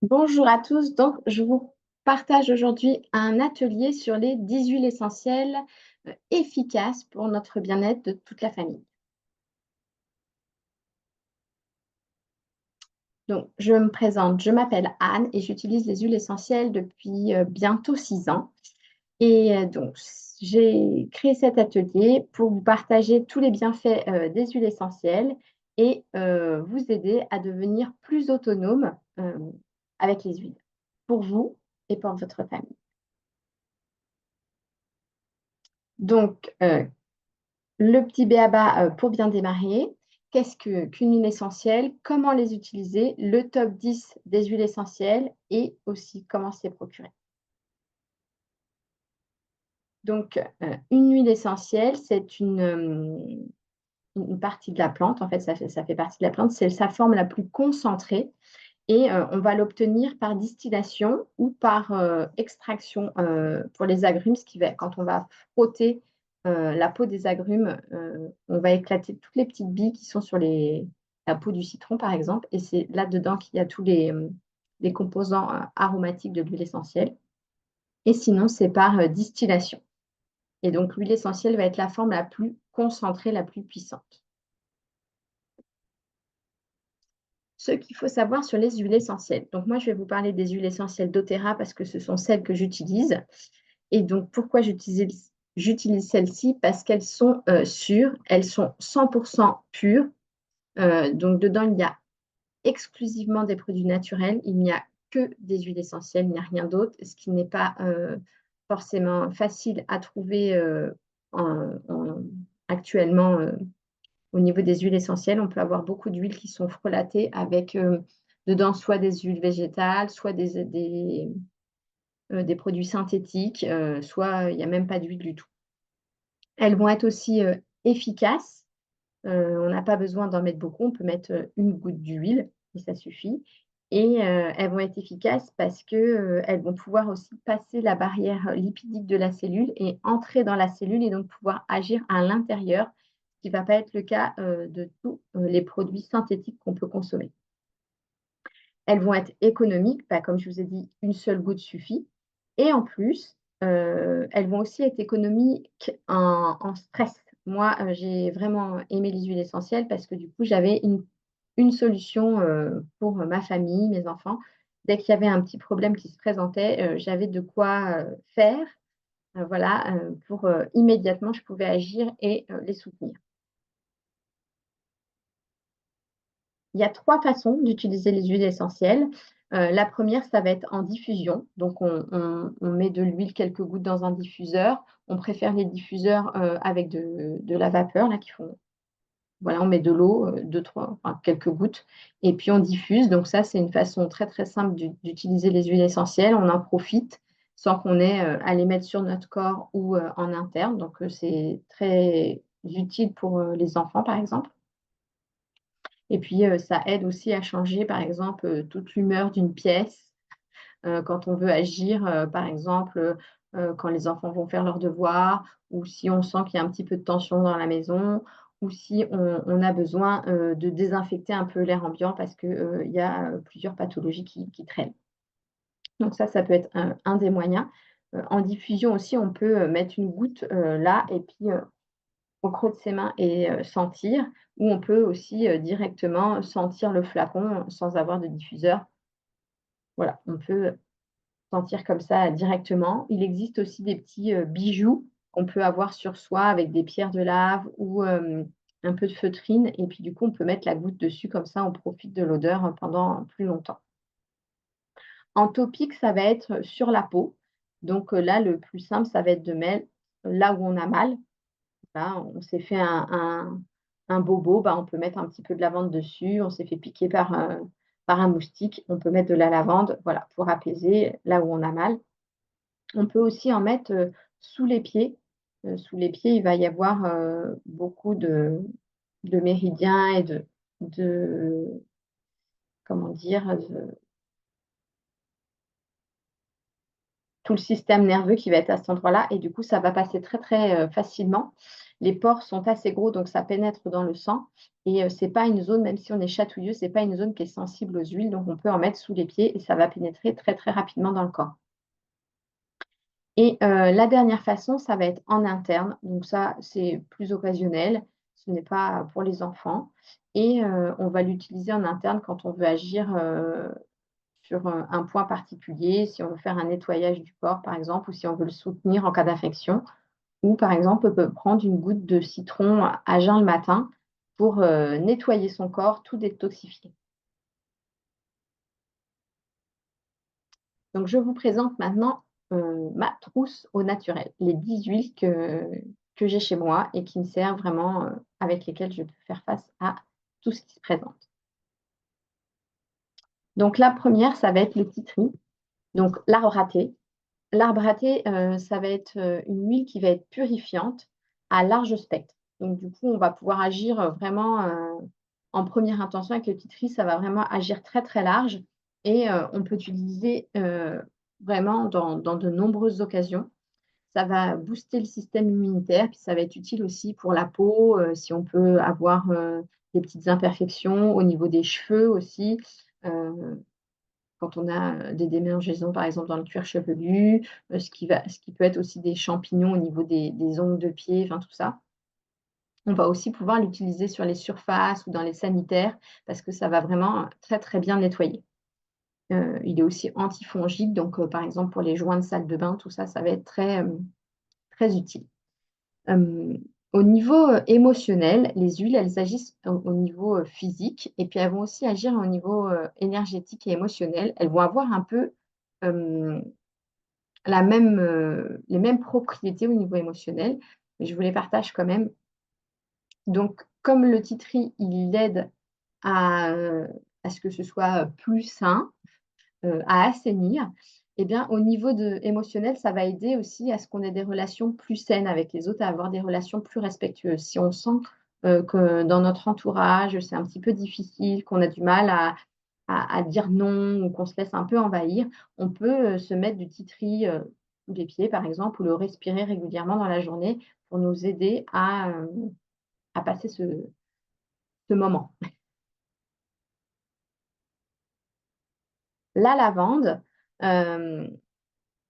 Bonjour à tous, donc je vous partage aujourd'hui un atelier sur les 10 huiles essentielles efficaces pour notre bien-être de toute la famille. Donc, je me présente, je m'appelle Anne et j'utilise les huiles essentielles depuis bientôt 6 ans. Et donc, j'ai créé cet atelier pour vous partager tous les bienfaits des huiles essentielles et vous aider à devenir plus autonome avec les huiles, pour vous et pour votre famille. Donc, le petit b.a.-ba, pour bien démarrer. Qu'une huile essentielle? Comment les utiliser? Le top 10 des huiles essentielles et aussi comment se les procurer. Donc, une huile essentielle, c'est une partie de la plante. En fait, ça fait partie de la plante. C'est sa forme la plus concentrée et on va l'obtenir par distillation ou par, extraction, pour les agrumes, ce qui va quand on va frotter, la peau des agrumes, on va éclater toutes les petites billes qui sont sur la peau du citron, par exemple, et c'est là-dedans qu'il y a tous les composants, aromatiques de l'huile essentielle, et sinon c'est par, distillation, et donc l'huile essentielle va être la forme la plus concentrée, la plus puissante. Ce qu'il faut savoir sur les huiles essentielles. Donc moi, je vais vous parler des huiles essentielles doTERRA parce que ce sont celles que j'utilise. Et donc pourquoi j'utilise celles-ci? Parce qu'elles sont sûres, elles sont 100% pures. Donc dedans, il y a exclusivement des produits naturels. Il n'y a que des huiles essentielles, il n'y a rien d'autre, ce qui n'est pas forcément facile à trouver actuellement. Au niveau des huiles essentielles, on peut avoir beaucoup d'huiles qui sont frelatées avec dedans soit des huiles végétales, soit des produits synthétiques, soit il n'y a même pas d'huile du tout. Elles vont être aussi efficaces. On n'a pas besoin d'en mettre beaucoup, on peut mettre une goutte d'huile et ça suffit. Et elles vont être efficaces parce que elles vont pouvoir aussi passer la barrière lipidique de la cellule et entrer dans la cellule et donc pouvoir agir à l'intérieur, ce qui ne va pas être le cas de tous les produits synthétiques qu'on peut consommer. Elles vont être économiques, bah, comme je vous ai dit, une seule goutte suffit. Et en plus, elles vont aussi être économiques en stress. Moi, j'ai vraiment aimé les huiles essentielles parce que du coup, j'avais une solution pour ma famille, mes enfants. Dès qu'il y avait un petit problème qui se présentait, j'avais de quoi faire. Voilà, pour immédiatement, je pouvais agir et les soutenir. Il y a 3 façons d'utiliser les huiles essentielles. La première, ça va être en diffusion. Donc on met de l'huile, quelques gouttes dans un diffuseur. On préfère les diffuseurs, avec de la vapeur là qui font voilà, on met de l'eau, 2-3 enfin quelques gouttes et puis on diffuse. Donc ça, c'est une façon très, très simple d'utiliser les huiles essentielles. On en profite sans qu'on ait, à les mettre sur notre corps ou, en interne. Donc c'est très utile pour, les enfants, par exemple. Et puis, ça aide aussi à changer, par exemple, toute l'humeur d'une pièce, quand on veut agir, par exemple, quand les enfants vont faire leurs devoirs ou si on sent qu'il y a un petit peu de tension dans la maison ou si on a besoin, de désinfecter un peu l'air ambiant parce que, il y a, plusieurs pathologies qui traînent. Donc ça peut être un des moyens. En diffusion aussi, on peut, mettre une goutte, là et puis, au creux de ses mains et sentir, ou on peut aussi, directement sentir le flacon sans avoir de diffuseur. Voilà, on peut sentir comme ça directement. Il existe aussi des petits, bijoux qu'on peut avoir sur soi avec des pierres de lave ou un peu de feutrine et puis du coup, on peut mettre la goutte dessus comme ça, on profite de l'odeur pendant plus longtemps. En topique, ça va être sur la peau. Donc là, le plus simple, ça va être de mettre là où on a mal. Là, on s'est fait un bobo, bah, on peut mettre un petit peu de lavande dessus. On s'est fait piquer par un moustique, on peut mettre de la lavande, voilà, pour apaiser là où on a mal. On peut aussi en mettre, sous les pieds. Sous les pieds, il va y avoir, beaucoup de méridiens et de comment dire? Tout le système nerveux qui va être à cet endroit-là et du coup, ça va passer très, très, facilement Les pores sont assez gros, donc ça pénètre dans le sang et c'est pas une zone, même si on est chatouilleux, c'est pas une zone qui est sensible aux huiles, donc on peut en mettre sous les pieds et ça va pénétrer très, très rapidement dans le corps. Et la dernière façon, ça va être en interne, donc ça, c'est plus occasionnel, ce n'est pas pour les enfants et on va l'utiliser en interne quand on veut agir, sur, un point particulier, si on veut faire un nettoyage du corps, par exemple, ou si on veut le soutenir en cas d'infection. Ou par exemple, on peut prendre une goutte de citron à jeun le matin pour, nettoyer son corps, tout détoxifier. Donc je vous présente maintenant, ma trousse au naturel, les 10 huiles que j'ai chez moi et qui me servent vraiment, avec lesquelles je peux faire face à tout ce qui se présente. Donc la première, ça va être le titri, donc l'arbre à thé. L'arbre à thé, ça va être, une huile qui va être purifiante à large spectre. Donc du coup, on va pouvoir agir, vraiment, en première intention avec le titri, ça va vraiment agir très, très large et on peut utiliser, vraiment dans de nombreuses occasions. Ça va booster le système immunitaire, puis ça va être utile aussi pour la peau, si on peut avoir, des petites imperfections au niveau des cheveux aussi, heu quand on a, des démangeaisons, par exemple, dans le cuir chevelu, ce qui peut être aussi des champignons au niveau des ongles de pied, enfin tout ça. On va aussi pouvoir l'utiliser sur les surfaces ou dans les sanitaires parce que ça va vraiment, très, très bien nettoyer. Il est aussi antifongique donc par exemple, pour les joints de salle de bain, tout ça, ça va être très, très utile. Hem, Au niveau, émotionnel, les huiles, elles agissent au niveau, physique et puis elles vont aussi agir au niveau, énergétique et émotionnel. Elles vont avoir un peu, hem, les mêmes propriétés au niveau émotionnel, mais je vous les partage quand même. Donc comme le titri, il aide à ce que ce soit, plus sain, à assainir et bien, au niveau émotionnel, ça va aider aussi à ce qu'on ait des relations plus saines avec les autres, à avoir des relations plus respectueuses. Si on sent, que dans notre entourage, c'est un petit peu difficile, qu'on a du mal à dire non ou qu'on se laisse un peu envahir, on peut, se mettre du titri, sous les pieds, par exemple, ou le respirer régulièrement dans la journée pour nous aider à passer ce moment. La lavande, hem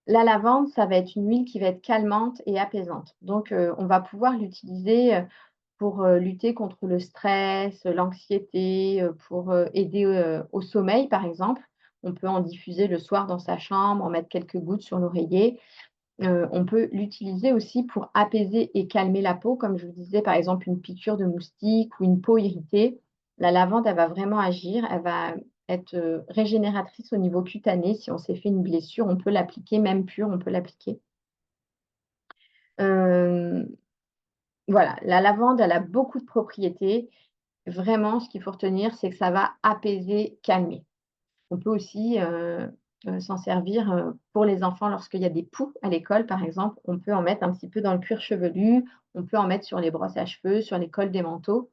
La lavande, ça va être une huile qui va être calmante et apaisante. Donc, on va pouvoir l'utiliser, pour, lutter contre le stress, l'anxiété, pour, aider, au sommeil, par exemple. On peut en diffuser le soir dans sa chambre, en mettre quelques gouttes sur l'oreiller. On peut l'utiliser aussi pour apaiser et calmer la peau, comme je vous disais, par exemple, une piqûre de moustique ou une peau irritée. La lavande, elle va vraiment agir, elle va être, régénératrice au niveau cutané. Si on s'est fait une blessure, on peut l'appliquer, même pure, on peut l'appliquer. Hem, voilà, la lavande, elle a beaucoup de propriétés. Vraiment, ce qu'il faut retenir, c'est que ça va apaiser, calmer. On peut aussi, s'en servir, pour les enfants lorsqu'il y a des poux à l'école, par exemple. On peut en mettre un petit peu dans le cuir chevelu, on peut en mettre sur les brosses à cheveux, sur les cols des manteaux.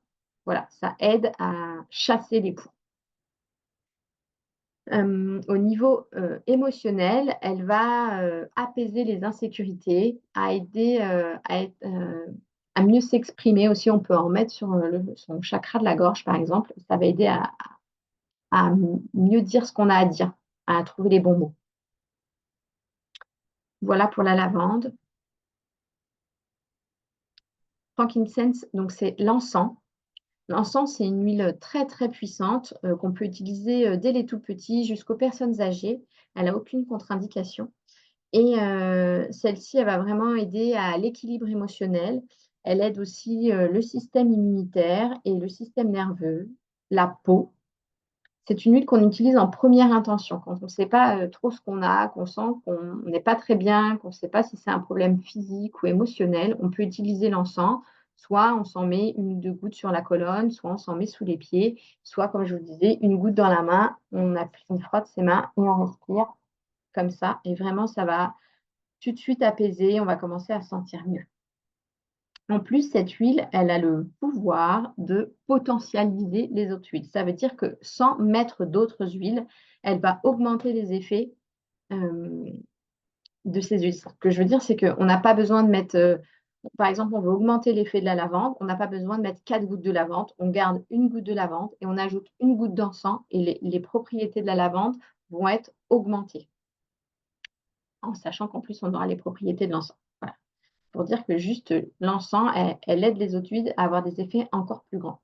Voilà, ça aide à chasser les poux. Au niveau, émotionnel, elle va, apaiser les insécurités, à aider, à mieux s'exprimer aussi. On peut en mettre sur, son chakra de la gorge, par exemple. Ça va aider à mieux dire ce qu'on a à dire, à trouver les bons mots. Voilà pour la lavande. Frankincense, donc c'est l'encens. L'encens, c'est une huile très, très puissante, qu'on peut utiliser, dès les tout petits jusqu'aux personnes âgées. Elle a aucune contre-indication et celle-ci, elle va vraiment aider à l'équilibre émotionnel. Elle aide aussi, le système immunitaire et le système nerveux, la peau. C'est une huile qu'on utilise en première intention, quand on ne sait pas, trop ce qu'on a, qu'on sent qu'on n'est pas très bien, qu'on ne sait pas si c'est un problème physique ou émotionnel, on peut utiliser l'encens. Soit on s'en met 1 ou 2 gouttes sur la colonne, soit on s'en met sous les pieds, soit comme je vous disais, une goutte dans la main, on frotte ses mains et on respire comme ça et vraiment ça va tout de suite apaiser, on va commencer à se sentir mieux. En plus, cette huile, elle a le pouvoir de potentialiser les autres huiles. Ça veut dire que sans mettre d'autres huiles, elle va augmenter les effets, hem, de ces huiles. Ce que je veux dire, c'est qu'on n'a pas besoin de mettre, Par exemple, on veut augmenter l'effet de la lavande, on n'a pas besoin de mettre 4 gouttes de lavande, on garde une goutte de lavande et on ajoute une goutte d'encens et les propriétés de la lavande vont être augmentées, en sachant qu'en plus on aura les propriétés de l'encens. Voilà, pour dire que juste, l'encens, elle aide les eaux huiles à avoir des effets encore plus grands.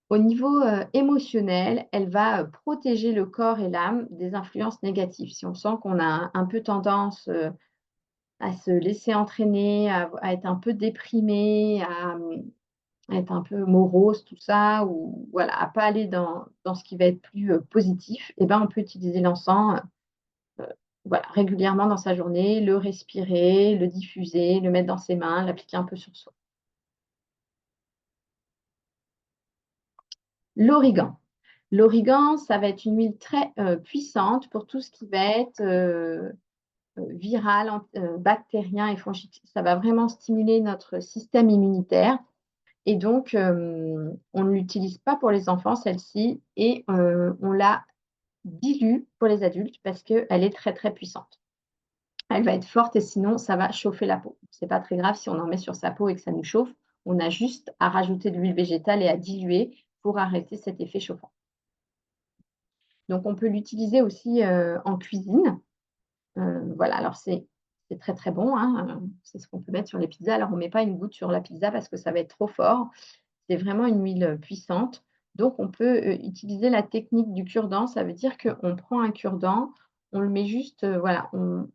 Au niveau, émotionnel, elle va, protéger le corps et l'âme des influences négatives. Si on sent qu'on a un peu tendance, à se laisser entraîner, à être un peu déprimé, à être un peu morose, tout ça, ou voilà, à pas aller dans ce qui va être plus, positif, et ben, on peut utiliser l'encens, voilà, régulièrement dans sa journée, le respirer, le diffuser, le mettre dans ses mains, l'appliquer un peu sur soi. L'origan. L'origan, ça va être une huile très, puissante pour tout ce qui va être, viral, bactérien et fongique. Ça va vraiment stimuler notre système immunitaire et donc on ne l'utilise pas pour les enfants, celle-ci, et on la dilue pour les adultes parce qu'elle est très, très puissante. Elle va être forte et sinon ça va chauffer la peau. C'est pas très grave si on en met sur sa peau et que ça nous chauffe. On a juste à rajouter de l'huile végétale et à diluer pour arrêter cet effet chauffant. Donc on peut l'utiliser aussi, en cuisine. Voilà, alors c'est très, très bon, hein, c'est ce qu'on peut mettre sur les pizzas. Alors on met pas une goutte sur la pizza parce que ça va être trop fort. C'est vraiment une huile, puissante. Donc on peut, utiliser la technique du cure-dent. Ça veut dire qu'on prend un cure-dent, on le met juste, voilà, on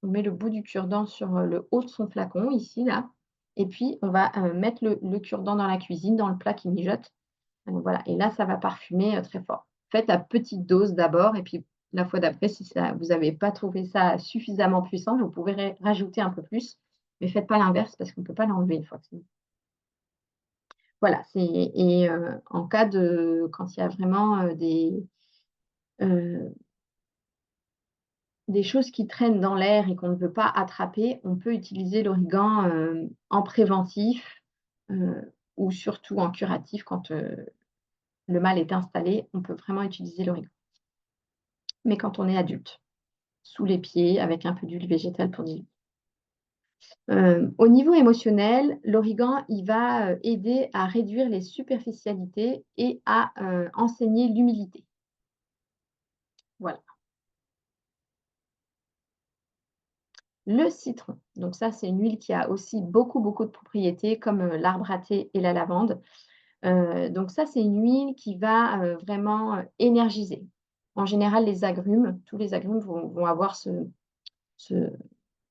met le bout du cure-dent sur, le haut de son flacon ici, là, et puis on va, mettre le cure-dent dans la cuisine, dans le plat qui mijote. Voilà, et là, ça va parfumer, très fort. Faites à petite dose d'abord et puis la fois d'après, si ça vous n'avez pas trouvé ça suffisamment puissant, vous pouvez rajouter un peu plus, mais faites pas l'inverse parce qu'on ne peut pas l'enlever une fois que c'est mis. Voilà, c'est et en cas de quand il y a vraiment, heu, des choses qui traînent dans l'air et qu'on ne veut pas attraper, on peut utiliser l'origan, en préventif, ou surtout en curatif quand, le mal est installé, on peut vraiment utiliser l'origan. Mais quand on est adulte, sous les pieds avec un peu d'huile végétale pour diluer. Au niveau émotionnel, l'origan, il va, aider à réduire les superficialités et à, enseigner l'humilité. Voilà. Le citron, donc ça, c'est une huile qui a aussi beaucoup, beaucoup de propriétés comme, l'arbre à thé et la lavande. Donc ça, c'est une huile qui va, vraiment, énergiser. En général, les agrumes, tous les agrumes vont avoir ce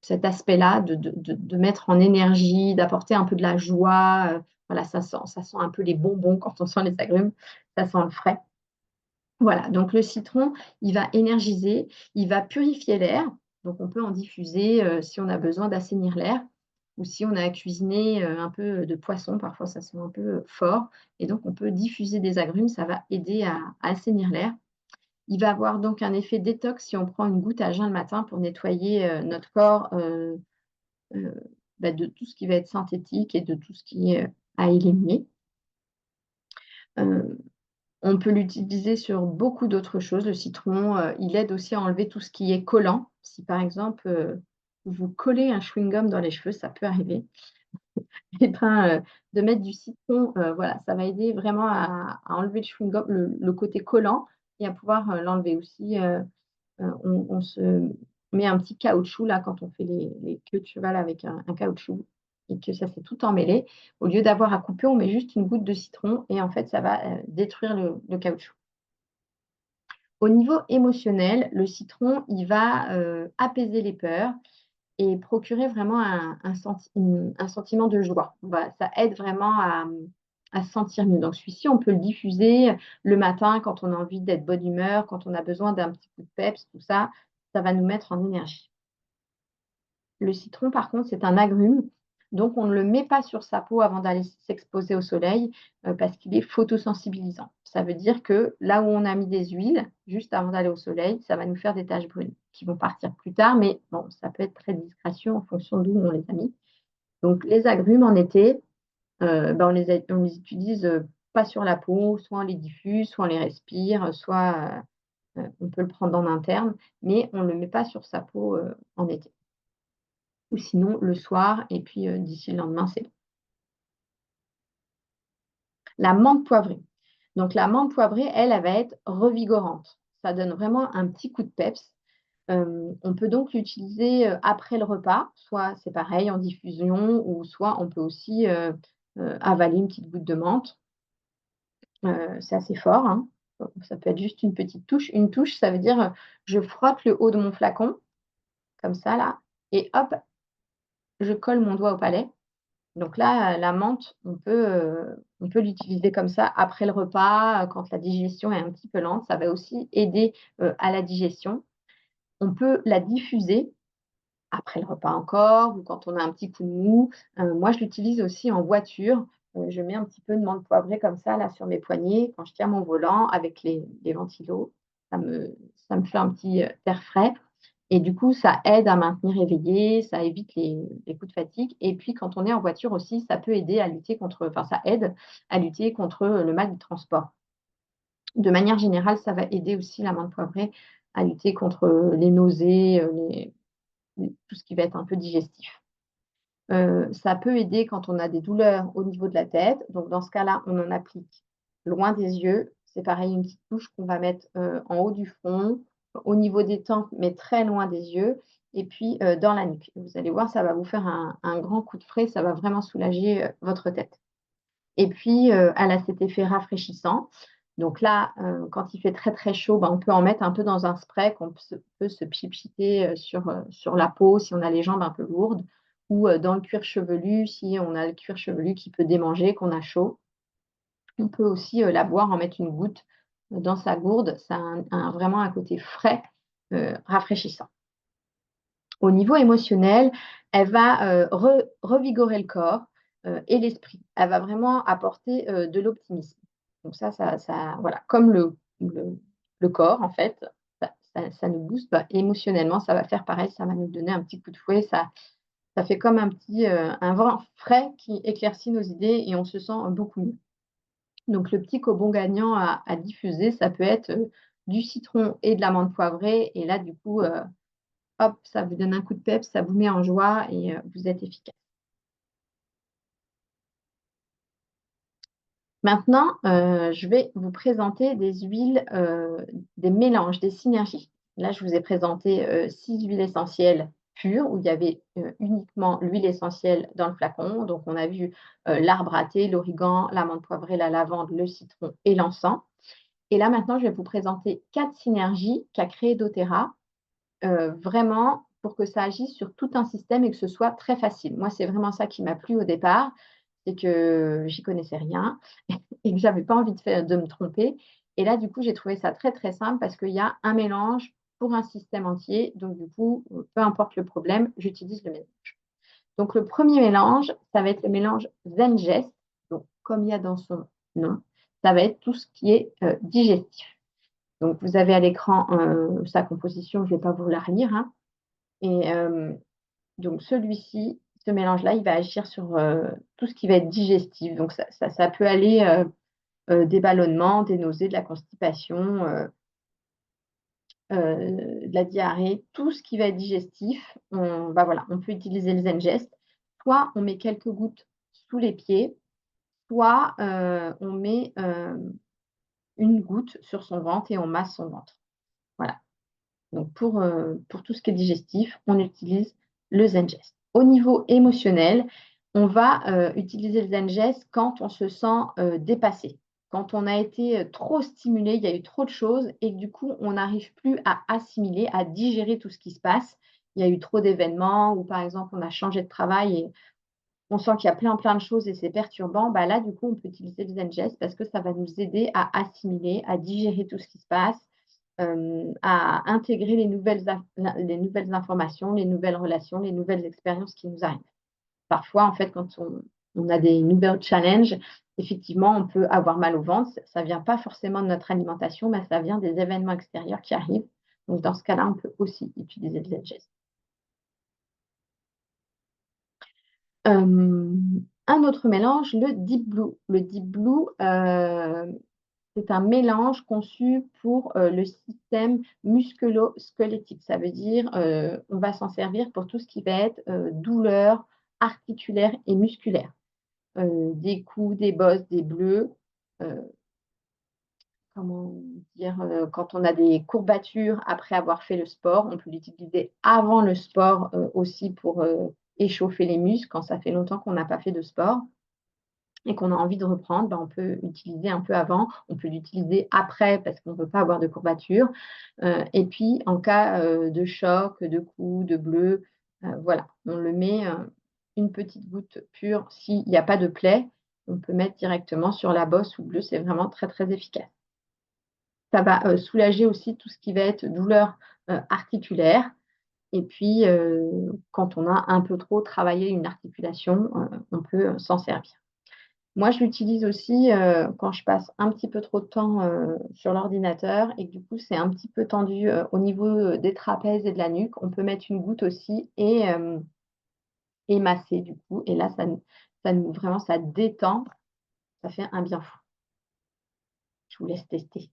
cet aspect-là de mettre en énergie, d'apporter un peu de la joie, voilà, ça sent un peu les bonbons quand on sent les agrumes, ça sent le frais. Voilà, donc le citron, il va énergiser, il va purifier l'air, donc on peut en diffuser, si on a besoin d'assainir l'air ou si on a cuisiné, un peu de poisson, parfois ça sent un peu fort et donc on peut diffuser des agrumes, ça va aider à assainir l'air. Il va avoir donc un effet détox si on prend une goutte à jeun le matin pour nettoyer, notre corps, heu, de tout ce qui va être synthétique et de tout ce qui est, à éliminer. Heu, on peut l'utiliser sur beaucoup d'autres choses. Le citron, il aide aussi à enlever tout ce qui est collant. Si par exemple, vous collez un chewing-gum dans les cheveux, ça peut arriver, et ben, de mettre du citron, voilà, ça va aider vraiment à enlever le chewing-gum, le côté collant et à pouvoir, l'enlever aussi, on se met un petit caoutchouc là quand on fait les queues de cheval avec un caoutchouc et que ça s'est tout emmêlé. Au lieu d'avoir à couper, on met juste une goutte de citron et en fait ça va, détruire le caoutchouc. Au niveau émotionnel, le citron, il va, apaiser les peurs et procurer vraiment un sentiment de joie. Voilà, ça aide vraiment à se sentir mieux. Donc celui-ci, on peut le diffuser le matin quand on a envie d'être bonne humeur, quand on a besoin d'un petit coup de peps, tout ça, ça va nous mettre en énergie. Le citron, par contre, c'est un agrume, donc on ne le met pas sur sa peau avant d'aller s'exposer au soleil, parce qu'il est photosensibilisant. Ça veut dire que là où on a mis des huiles, juste avant d'aller au soleil, ça va nous faire des taches brunes qui vont partir plus tard, mais bon, ça peut être très discrétion en fonction d'où on les a mis. Donc les agrumes en été, on les utilise, pas sur la peau, soit on les diffuse, soit on les respire, soit, on peut le prendre en interne, mais on ne le met pas sur sa peau, en été. ou sinon le soir et puis, d'ici le lendemain, c'est bon. La menthe poivrée. Donc la menthe poivrée, elle va être revigorante. Ça donne vraiment un petit coup de peps. On peut donc l'utiliser, après le repas, soit c'est pareil en diffusion ou soit on peut aussi, avaler une petite goutte de menthe. C'est assez fort, hein. Ça peut être juste une petite touche. Une touche, ça veut dire, je frotte le haut de mon flacon, comme ça là et hop, je colle mon doigt au palais. Donc là, la menthe, on peut l'utiliser comme ça après le repas, quand la digestion est un petit peu lente. Ça va aussi aider, à la digestion. On peut la diffuser après le repas encore ou quand on a un petit coup de mou. Moi, je l'utilise aussi en voiture. Je mets un petit peu de menthe poivrée comme ça, là, sur mes poignets quand je tiens mon volant avec les ventilos. Ça me fait un petit, air frais et du coup, ça aide à maintenir éveillé, ça évite les coups de fatigue et puis quand on est en voiture aussi, ça peut aider à lutter contre enfin, ça aide à lutter contre, le mal des transports. De manière générale, ça va aider aussi la menthe poivrée à lutter contre, les nausées, tout ce qui va être un peu digestif. Ça peut aider quand on a des douleurs au niveau de la tête. Donc dans ce cas-là, on en applique loin des yeux. C'est pareil, une petite touche qu'on va mettre, en haut du front, au niveau des tempes, mais très loin des yeux et puis, dans la nuque. Vous allez voir, ça va vous faire un grand coup de frais, ça va vraiment soulager, votre tête. Et puis, elle a cet effet rafraîchissant. Donc là, quand il fait très, très chaud, on peut en mettre un peu dans un spray qu'on peut se pchipchiter, sur la peau si on a les jambes un peu lourdes ou, dans le cuir chevelu si on a le cuir chevelu qui peut démanger, qu'on a chaud. On peut aussi, la boire, en mettre une goutte, dans sa gourde. Ça a vraiment un côté frais, rafraîchissant. Au niveau émotionnel, elle va, revigorer le corps, et l'esprit. Elle va vraiment apporter, de l'optimisme. Donc ça voilà, comme le corps en fait, ça nous booste, émotionnellement, ça va faire pareil, ça va nous donner un petit coup de fouet, ça fait comme un petit, un vent frais qui éclaircit nos idées et on se sent beaucoup mieux. Donc le petit cobon gagnant à diffuser, ça peut être, du citron et de l'amande poivrée et là du coup, hop, ça vous donne un coup de peps, ça vous met en joie et vous êtes efficace. Maintenant, je vais vous présenter des huiles, des mélanges, des synergies. Là, je vous ai présenté, 6 huiles essentielles pures où il y avait, uniquement l'huile essentielle dans le flacon. Donc on a vu, l'arbre à thé, l'origan, l'amande poivrée, la lavande, le citron et l'encens. Et là, maintenant, je vais vous présenter 4 synergies qu'a créé doTERRA. Vraiment pour que ça agisse sur tout un système et que ce soit très facile. Moi, c'est vraiment ça qui m'a plu au départ, c'est que j'y connaissais rien et que j'avais pas envie de me tromper et là, du coup, j'ai trouvé ça très, très simple parce qu'il y a un mélange pour un système entier donc du coup, peu importe le problème, j'utilise le mélange. Donc le premier mélange, ça va être le mélange Zengest, donc comme il y a dans son nom, ça va être tout ce qui est, digestif. Donc vous avez à l'écran, sa composition, je ne vais pas vous la relire, hein. Et donc celui-ci, ce mélange-là, il va agir sur, tout ce qui va être digestif. Donc ça peut aller, des ballonnements, des nausées, de la constipation, de la diarrhée, tout ce qui va être digestif, voilà, on peut utiliser le Zengest. Soit on met quelques gouttes sous les pieds, soit, on met, 1 goutte sur son ventre et on masse son ventre. Voilà. Donc pour tout ce qui est digestif, on utilise le Zengest. Au niveau émotionnel, on va, utiliser le Zengest quand on se sent, dépassé, quand on a été, trop stimulé, il y a eu trop de choses et que du coup, on n'arrive plus à assimiler, à digérer tout ce qui se passe. Il y a eu trop d'événements ou par exemple, on a changé de travail et on sent qu'il y a plein, plein de choses et c'est perturbant. Là, du coup, on peut utiliser le Zengest parce que ça va nous aider à assimiler, à digérer tout ce qui se passe, à intégrer les nouvelles informations, les nouvelles relations, les nouvelles expériences qui nous arrivent. Parfois, en fait, quand on a des nouvelles challenges, effectivement, on peut avoir mal au ventre. Ça ne vient pas forcément de notre alimentation, mais ça vient des événements extérieurs qui arrivent. Donc dans ce cas-là, on peut aussi utiliser le Zengest. Un autre mélange, le Deep Blue. Le Deep Blue, C'est un mélange conçu pour, le système musculo-squelettique. Ça veut dire, on va s'en servir pour tout ce qui va être, douleur articulaire et musculaire, des coups, des bosses, des bleus, heu, comment dire? Quand on a des courbatures après avoir fait le sport, on peut l'utiliser avant le sport, aussi pour, échauffer les muscles quand ça fait longtemps qu'on n'a pas fait de sport et qu'on a envie de reprendre, on peut l'utiliser un peu avant, on peut l'utiliser après parce qu'on ne veut pas avoir de courbatures, et puis en cas, de choc, de coups, de bleus, voilà, on le met, une petite goutte pure s'il n'y a pas de plaie, on peut mettre directement sur la bosse ou bleu, c'est vraiment très, très efficace. Ça va, soulager aussi tout ce qui va être douleur, articulaire et puis, quand on a un peu trop travaillé une articulation, on peut, s'en servir. Moi, je l'utilise aussi, quand je passe un petit peu trop de temps, sur l'ordinateur et que du coup, c'est un petit peu tendu, au niveau, des trapèzes et de la nuque. On peut mettre une goutte aussi et masser du coup et là, ça nous vraiment ça détend, ça fait un bien fou. Je vous laisse tester.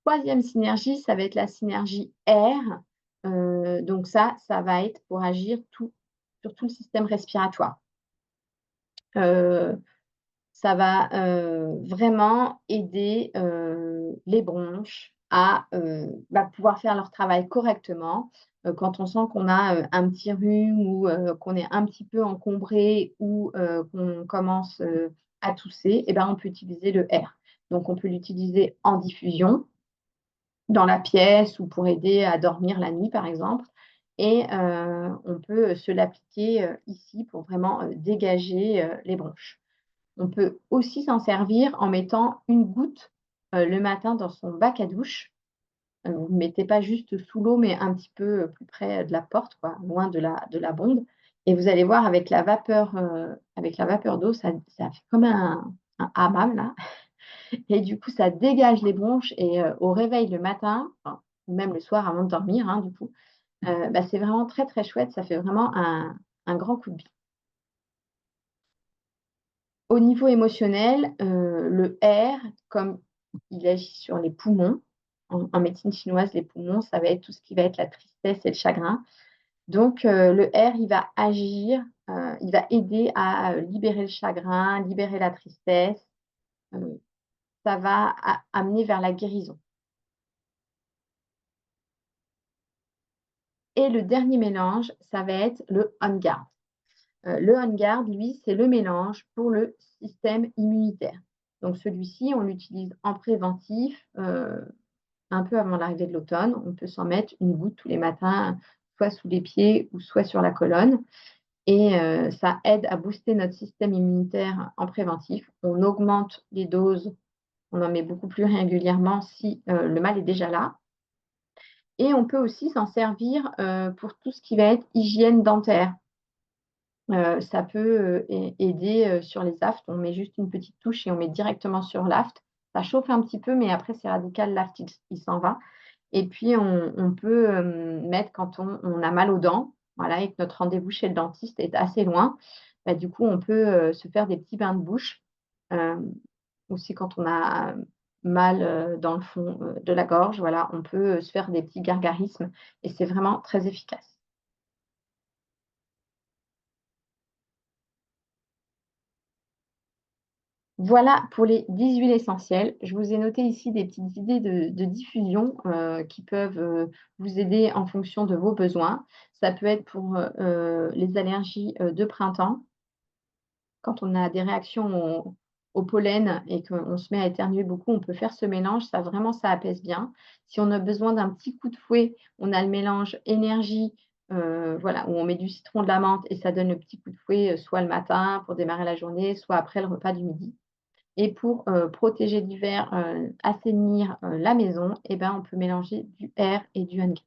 Troisième synergie, ça va être la synergie air, donc ça va être pour agir sur tout le système respiratoire. Heu Ça va, vraiment aider, les bronches à, pouvoir faire leur travail correctement. Quand on sent qu'on a, un petit rhume ou, qu'on est un petit peu encombré ou, qu'on commence, à tousser et ben, on peut utiliser le air. Donc on peut l'utiliser en diffusion, dans la pièce ou pour aider à dormir la nuit, par exemple et on peut, se l'appliquer, ici pour vraiment, dégager, les bronches. On peut aussi s'en servir en mettant une goutte, le matin dans son bac à douche. Vous ne mettez pas juste sous l'eau, mais un petit peu, plus près de la porte quoi, loin de la bonde et vous allez voir avec la vapeur d'eau, ça fait comme un hammam là et du coup ça dégage les bronches et au réveil le matin, enfin ou même le soir avant de dormir, hein, du coup, c'est vraiment très, très chouette. Ça fait vraiment un grand coup de bien. Au niveau émotionnel, le R, comme il agit sur les poumons, en médecine chinoise, les poumons, ça va être tout ce qui va être la tristesse et le chagrin. Donc, le R, il va agir, il va aider à, libérer le chagrin, libérer la tristesse, heu, ça va amener vers la guérison. Et le dernier mélange, ça va être le On Guard. Le On Guard, lui, c'est le mélange pour le système immunitaire. Donc celui-ci, on l'utilise en préventif, un peu avant l'arrivée de l'automne. On peut s'en mettre une goutte tous les matins, soit sous les pieds ou soit sur la colonne et ça aide à booster notre système immunitaire en préventif. On augmente les doses, on en met beaucoup plus régulièrement si, le mal est déjà là et on peut aussi s'en servir, pour tout ce qui va être hygiène dentaire. Ça peut, aider, sur les aftes. On met juste une petite touche et on met directement sur l'aft. Ça chauffe un petit peu, mais après c'est radical, l'aft il s'en va et puis on peut, mettre quand on a mal aux dents, voilà et que notre rendez-vous chez le dentiste est assez loin, du coup on peut, se faire des petits bains de bouche, hem, aussi quand on a mal, dans le fond, de la gorge, voilà, on peut, se faire des petits gargarismes et c'est vraiment très efficace. Voilà pour les 10 huiles essentielles. Je vous ai noté ici des petites idées de diffusion, qui peuvent, vous aider en fonction de vos besoins. Ça peut être pour, les allergies, de printemps. Quand on a des réactions au pollen et qu'on se met à éternuer beaucoup, on peut faire ce mélange, ça vraiment ça apaise bien. Si on a besoin d'un petit coup de fouet, on a le mélange énergie, voilà, où on met du citron, de la menthe et ça donne le petit coup de fouet, soit le matin pour démarrer la journée, soit après le repas du midi. Et pour, protéger l'hiver, assainir, la maison et ben, on peut mélanger du air et du hannequin.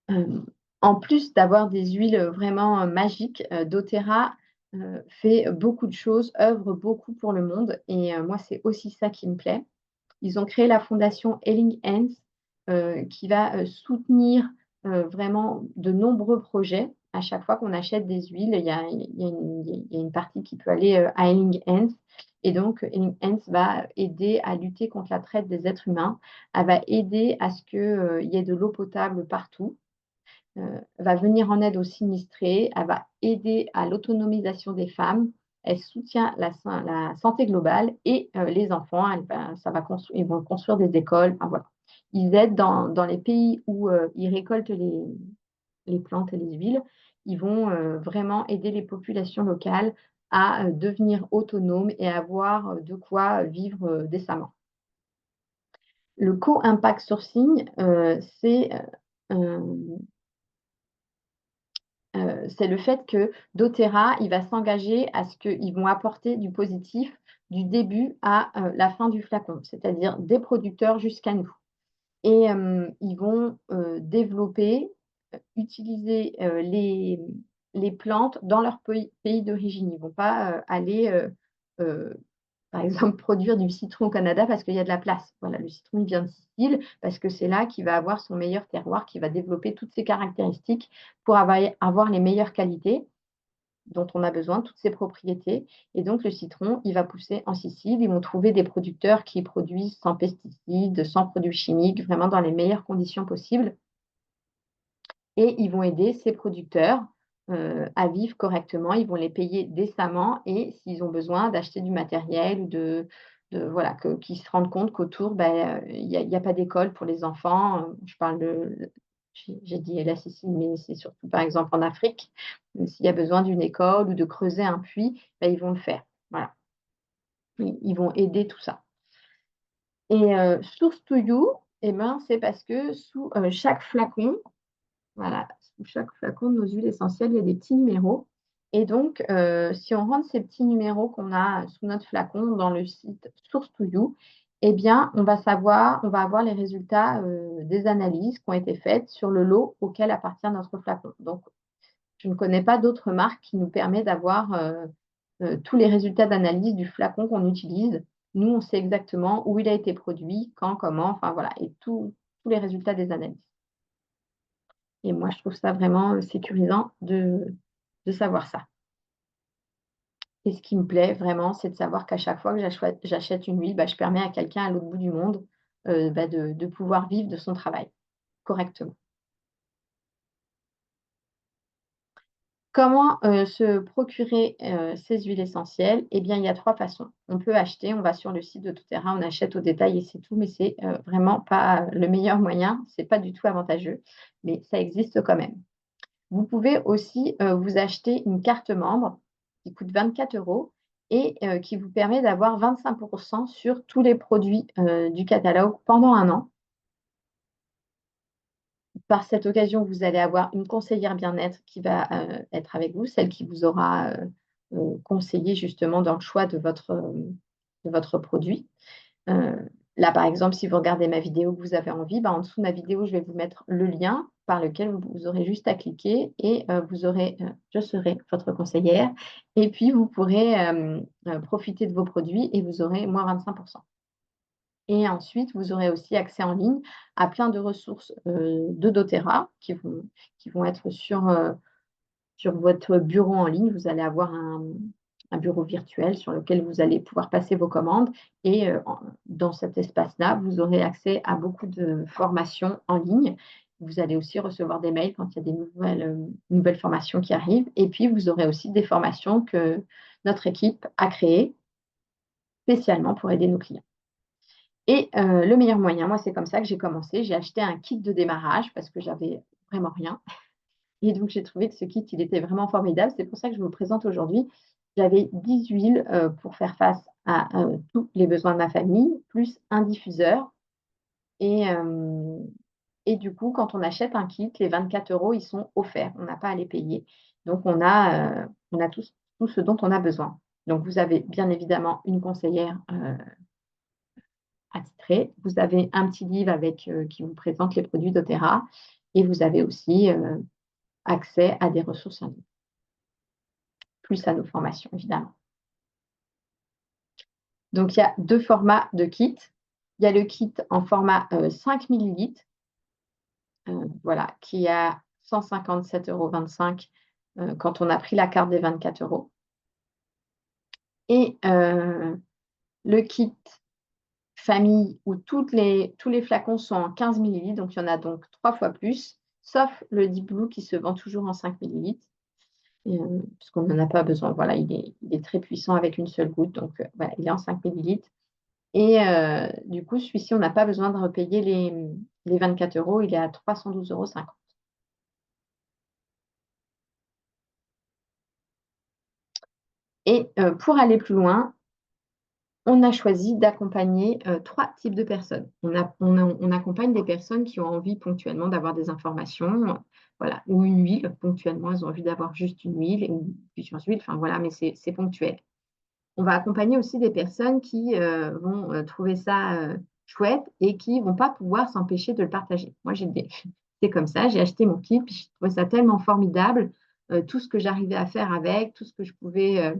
Hem, En plus d'avoir des huiles, vraiment, magiques, doTERRA, fait beaucoup de choses, œuvre beaucoup pour le monde et moi, c'est aussi ça qui me plaît. Ils ont créé la fondation Healing Hands, qui va, soutenir, vraiment de nombreux projets à chaque fois qu'on achète des huiles, il y a une partie qui peut aller, à Helling Hands et donc Helling Hands va aider à lutter contre la traite des êtres humains. Elle va aider à ce que, il y ait de l'eau potable partout, va venir en aide aux sinistrés, elle va aider à l'autonomisation des femmes, elle soutient la santé globale et les enfants, ça va construire, ils vont construire des écoles, enfin voilà. Ils aident dans les pays où ils récoltent les plantes et les huiles, ils vont vraiment aider les populations locales à devenir autonomes et avoir de quoi vivre décemment. Le co-impact sourcing, c'est le fait que doTERRA, il va s'engager à ce qu'ils vont apporter du positif du début à la fin du flacon, c'est-à-dire des producteurs jusqu'à nous. Et ils vont développer, utiliser les plantes dans leur pays d'origine. Ils ne vont pas aller par exemple, produire du citron au Canada parce qu'il y a de la place. Voilà, le citron, il vient de Sicile parce que c'est là qu'il va avoir son meilleur terroir, qui va développer toutes ses caractéristiques pour avoir les meilleures qualités dont on a besoin, toutes ses propriétés. Et donc, le citron, il va pousser en Sicile. Ils vont trouver des producteurs qui produisent sans pesticides, sans produits chimiques, vraiment dans les meilleures conditions possibles. Et ils vont aider ces producteurs à vivre correctement. Ils vont les payer décemment et s'ils ont besoin d'acheter du matériel ou voilà, qu'ils se rendent compte qu'autour, il y a pas d'école pour les enfants. Je parle j'ai dit la Sicile, mais c'est surtout, par exemple, en Afrique. S'il y a besoin d'une école ou de creuser un puits, ils vont le faire. Voilà. Ils vont aider tout ça. Et Source to You, c'est parce que sous chaque flacon, voilà, sous chaque flacon de nos huiles essentielles, il y a des petits numéros. Et donc, si on rentre ces petits numéros qu'on a sous notre flacon dans le site Source to You, eh bien, on va avoir les résultats des analyses qui ont été faites sur le lot auquel appartient notre flacon. Donc, je ne connais pas d'autres marques qui nous permettent d'avoir tous les résultats d'analyse du flacon qu'on utilise. Nous, on sait exactement où il a été produit, quand, comment, enfin voilà, et tous les résultats des analyses. Et moi, je trouve ça vraiment sécurisant de savoir ça. Et ce qui me plaît vraiment, c'est de savoir qu'à chaque fois que j'achète une huile, je permets à quelqu'un à l'autre bout du monde de pouvoir vivre de son travail correctement. Comment se procurer ces huiles essentielles? Eh bien, il y a 3 façons. On peut acheter, on va sur le site de doTERRA, on achète au détail et c'est tout, mais c'est vraiment pas le meilleur moyen, c'est pas du tout avantageux, mais ça existe quand même. Vous pouvez aussi vous acheter une carte membre qui coûte 24 € et qui vous permet d'avoir 25 % sur tous les produits du catalogue pendant 1 an. Par cette occasion, vous allez avoir une conseillère bien-être qui va être avec vous, celle qui vous aura conseillé justement dans le choix de votre produit. Heu, Là, par exemple, si vous regardez ma vidéo que vous avez envie, en dessous de ma vidéo, je vais vous mettre le lien par lequel vous aurez juste à cliquer et je serai votre conseillère et puis vous pourrez, profiter de vos produits et vous aurez moins 25 %. Et ensuite, vous aurez aussi accès en ligne à plein de ressources, de doTERRA qui vont être sur votre bureau en ligne. Vous allez avoir un bureau virtuel sur lequel vous allez pouvoir passer vos commandes et dans cet espace-là, vous aurez accès à beaucoup de formations en ligne. Vous allez aussi recevoir des mails quand il y a des nouvelles formations qui arrivent et puis vous aurez aussi des formations que notre équipe a créées spécialement pour aider nos clients. Et le meilleur moyen, moi, c'est comme ça que j'ai commencé. J'ai acheté un kit de démarrage parce que j'avais vraiment rien. Et donc, j'ai trouvé que ce kit, il était vraiment formidable. C'est pour ça que je vous le présente aujourd'hui. J'avais 10 huiles pour faire face à tous les besoins de ma famille, plus un diffuseur. Et, du coup, quand on achète un kit, les 24 €, ils sont offerts. On n'a pas à les payer. Donc, on a tout ce dont on a besoin. Donc, vous avez bien évidemment une conseillère attitré. Vous avez un petit livre qui vous présente les produits doTERRA et vous avez aussi accès à des ressources en ligne, plus à nos formations évidemment. Donc il y a 2 formats de kits. Il y a le kit en format 5 millilitres, voilà, qui est à 157,25 € quand on a pris la carte des 24 € et le kit famille où tous les flacons sont en 15 millilitres, donc il y en a donc 3 fois plus, sauf le Deep Blue qui se vend toujours en 5 millilitres, puisqu'on n'en a pas besoin. Voilà, il est très puissant avec une seule goutte, donc voilà, il est en 5 millilitres et du coup, celui-ci, on n'a pas besoin de repayer les 24 €, il est à 312,50 €. Et pour aller plus loin, on a choisi d'accompagner, 3 types de personnes. On accompagne des personnes qui ont envie ponctuellement d'avoir des informations, voilà, ou une huile ponctuellement, elles ont envie d'avoir juste une huile ou plusieurs huiles, enfin voilà, mais c'est ponctuel. On va accompagner aussi des personnes qui, vont, trouver ça, chouette et qui vont pas pouvoir s'empêcher de le partager. Moi, j'ai des c'est comme ça, j'ai acheté mon kit, puis je trouvais ça tellement formidable, tout ce que j'arrivais à faire avec, tout ce que je pouvais,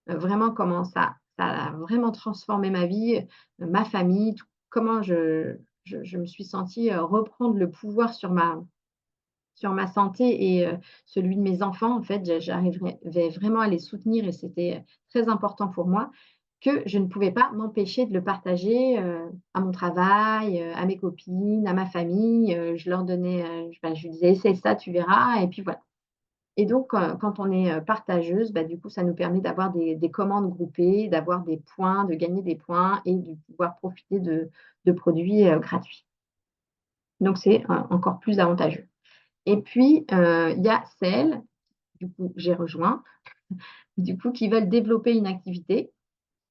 vraiment comment ça a vraiment transformé ma vie, ma famille, tout comment je me suis sentie, reprendre le pouvoir sur ma santé et celui de mes enfants. En fait, j'arriverais vais vraiment à les soutenir et c'était très important pour moi que je ne pouvais pas m'empêcher de le partager, à mon travail, à mes copines, à ma famille, je leur donnais, je lui disais: «Essaie ça, tu verras» et puis voilà. Et donc, quand on est, partageuse, bah, du coup, ça nous permet d'avoir des commandes groupées, d'avoir des points, de gagner des points et de pouvoir profiter de produits, gratuits. Donc c'est, encore plus avantageux. Et puis, il y a celles, du coup, j'ai rejoint, du coup, qui veulent développer une activité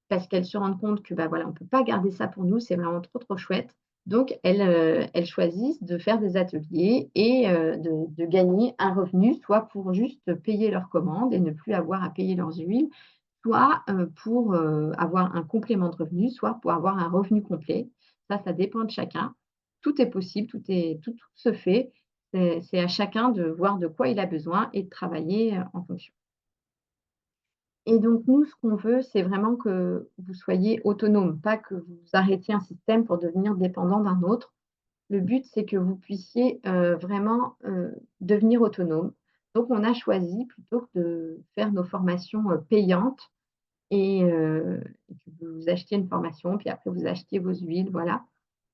parce qu'elles se rendent compte que, bah, voilà, on ne peut pas garder ça pour nous, c'est vraiment trop, trop chouette. Donc elles choisissent de faire des ateliers et de gagner un revenu, soit pour juste payer leurs commandes et ne plus avoir à payer leurs huiles, soit, pour, avoir un complément de revenu, soit pour avoir un revenu complet. Ça dépend de chacun. Tout est possible, tout se fait. C'est à chacun de voir de quoi il a besoin et de travailler, en fonction. Et donc nous, ce qu'on veut, c'est vraiment que vous soyez autonome, pas que vous arrêtiez un système pour devenir dépendant d'un autre. Le but, c'est que vous puissiez, vraiment, devenir autonome. Donc on a choisi plutôt que de faire nos formations, payantes et que vous achetiez une formation, puis après vous achetiez vos huiles, voilà.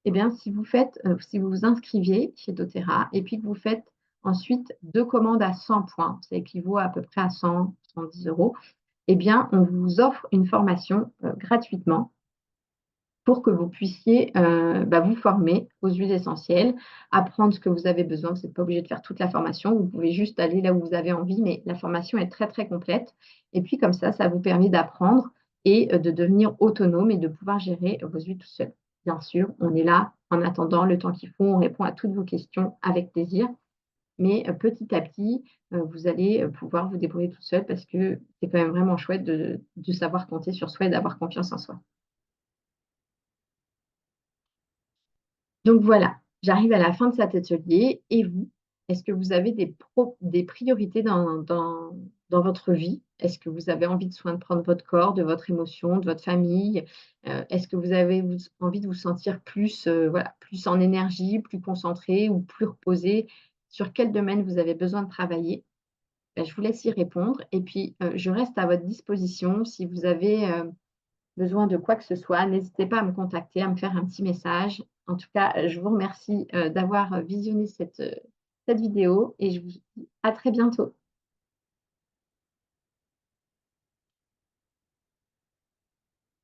Eh bien, si vous vous inscriviez chez doTERRA et puis que vous faites ensuite 2 commandes à 100 points, ça équivaut à peu près à 110 €. Eh bien, on vous offre une formation, gratuitement pour que vous puissiez, bah, vous former aux huiles essentielles, apprendre ce que vous avez besoin. Vous n'êtes pas obligé de faire toute la formation, vous pouvez juste aller là où vous avez envie, mais la formation est très, très complète et puis comme ça vous permet d'apprendre et de devenir autonome et de pouvoir gérer vos huiles tout seul. Bien sûr, on est là en attendant le temps qu'il faut, on répond à toutes vos questions avec plaisir, mais petit à petit, vous allez, pouvoir vous débrouiller toute seule parce que c'est quand même vraiment chouette de savoir compter sur soi et d'avoir confiance en soi. Donc voilà, j'arrive à la fin de cet atelier et vous, est-ce que vous avez des priorités dans votre vie? Est-ce que vous avez envie de soin de prendre votre corps, de votre émotion, de votre famille? Est-ce que vous avez envie de vous sentir plus, voilà, plus en énergie, plus concentré ou plus reposé? Sur quel domaine vous avez besoin de travailler? Bah, je vous laisse y répondre et puis, je reste à votre disposition si vous avez, besoin de quoi que ce soit, n'hésitez pas à me contacter, à me faire un petit message. En tout cas, je vous remercie, d'avoir visionné cette vidéo et je vous dis à très bientôt.